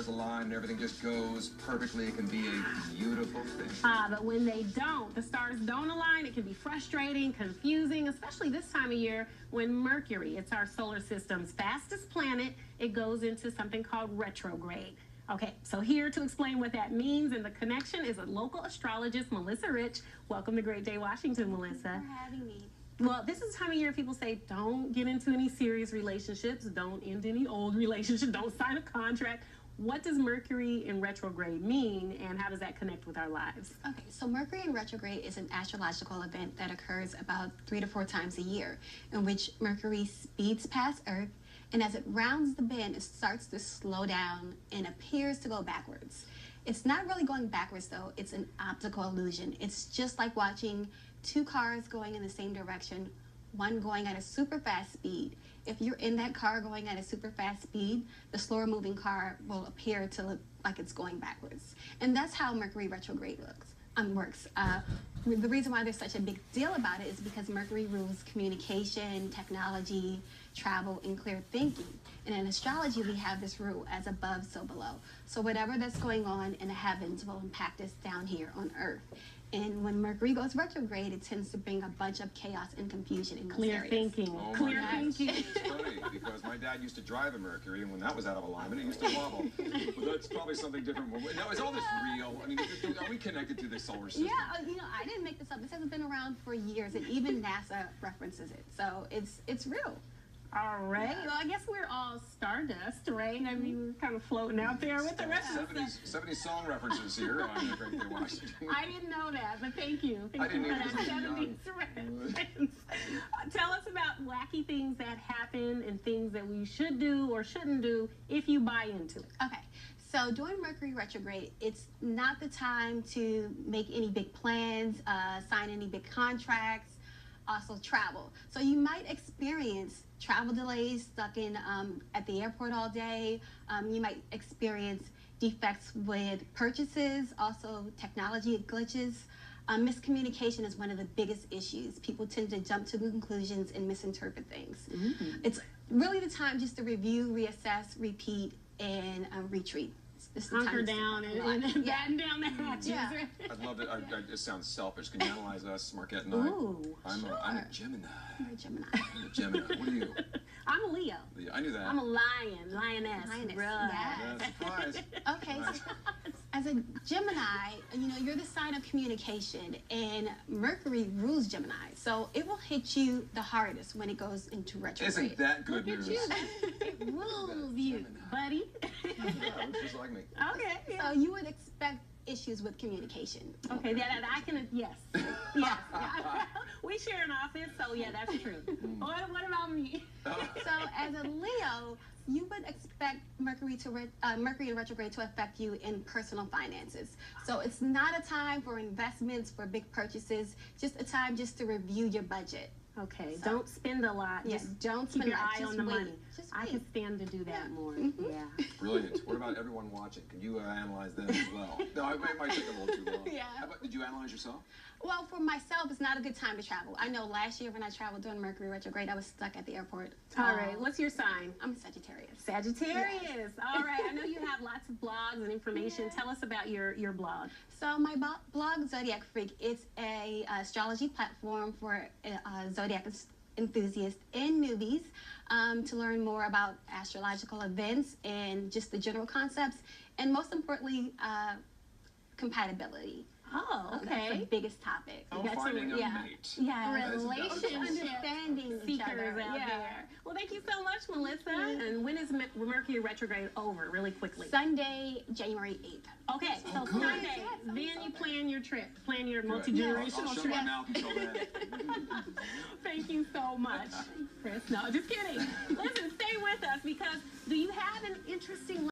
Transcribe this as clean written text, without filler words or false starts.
stars align and everything just goes perfectly, it can be a beautiful thing. But when they don't, the stars don't align, it can be frustrating, confusing, especially this time of year when Mercury, it's our solar system's fastest planet, it goes into something called retrograde. Okay, so here to explain what that means and the connection is a local astrologist, Melissa Rich. Welcome to Great Day, Washington, Melissa. Thanks for having me. Well, this is the time of year people say don't get into any serious relationships, don't end any old relationships, don't sign a contract. What does Mercury in retrograde mean, and how does that connect with our lives? Okay, so Mercury in retrograde is an astrological event that occurs about 3 to 4 times a year, in which Mercury speeds past Earth, and as it rounds the bend, it starts to slow down and appears to go backwards. It's not really going backwards, though. It's an optical illusion. It's just like watching 2 cars going in the same direction, one going at a super fast speed. If you're in that car going at a super fast speed, the slower moving car will appear to look like it's going backwards. And that's how Mercury retrograde works. The reason why there's such a big deal about it is because Mercury rules communication, technology, travel, and clear thinking. And in astrology, we have this rule, as above, so below. So whatever that's going on in the heavens will impact us down here on Earth. And when Mercury goes retrograde, it tends to bring a bunch of chaos and confusion in those Clear areas. thinking. Oh, Clear my thinking. It's funny because my dad used to drive a Mercury, and when that was out of alignment, it used to wobble. But that's probably something different. Now, is all this real? I mean, are we connected to the solar system? Yeah, you know, I didn't make this up. This has been around for years, and even NASA references it. So it's real. All right. Well, I guess we're all stardust, right? I mean, we're kind of floating out there with the rest of us. 70s song references here on Great Day, Washington. I didn't know that, but thank you. I didn't for either, that 70s reference. Tell us about wacky things that happen and things that we should do or shouldn't do if you buy into it. Okay. So during Mercury retrograde, it's not the time to make any big plans, sign any big contracts, also travel. So you might experience travel delays, stuck in at the airport all day. You might experience defects with purchases, also technology glitches. Miscommunication is one of the biggest issues. People tend to jump to conclusions and misinterpret things. It's really the time just to review, reassess, repeat, and retreat. Hunker down and batten down the hatches. Yeah. I'd love it. It sounds selfish. Can you analyze us, Marquette and I? Ooh, I'm a Gemini. You're a Gemini. I'm a Gemini. What are you? I'm a Leo. I knew that. I'm a lioness. Lioness, Right. yes. Surprise. Okay, so as a Gemini, you know, you're the sign of communication, and Mercury rules Gemini, so it will hit you the hardest when it goes into retrograde. Isn't that good Look at news? you. It rules you, buddy. Yeah, looks just like me. Okay. So you would expect issues with communication. Okay, that I can, yes. Yes. We share an office, so yeah, that's true. What about me? So as a Leo, you would expect Mercury in retrograde to affect you in personal finances. So it's not a time for investments, for big purchases, just a time just to review your budget. Okay, so, don't spend a lot. Yeah, Just don't keep spend your a lot. eye Just on the wait. money. Just I wait. can stand to do that more. Yeah. Brilliant. What about everyone watching? Can you analyze them as well? No, it might take a little too long. Yeah. Did you analyze yourself? Well, for myself, it's not a good time to travel. I know last year when I traveled during Mercury retrograde, I was stuck at the airport. All right, what's your sign? I'm a Sagittarius. Sagittarius. Yes. All right, I know you have lots of blogs and information. Tell us about your blog. So my blog, Zodiac Freak, it's a astrology platform for zodiac enthusiasts and newbies to learn more about astrological events and just the general concepts, and most importantly, compatibility. Oh, okay. That's the biggest topic. Oh, finding a mate. Yeah, Relationship. understanding each Seekers other. out there. Well, thank you so much, Melissa. And when is Mercury retrograde over, really quickly? Sunday, January 8th. Okay, so good. Sunday, Yes, then you plan your trip, plan your Good. multi-generational I'll shut trip. my mouth until then. Thank you so much, Chris. No, just kidding. Listen, stay with us because do you have an interesting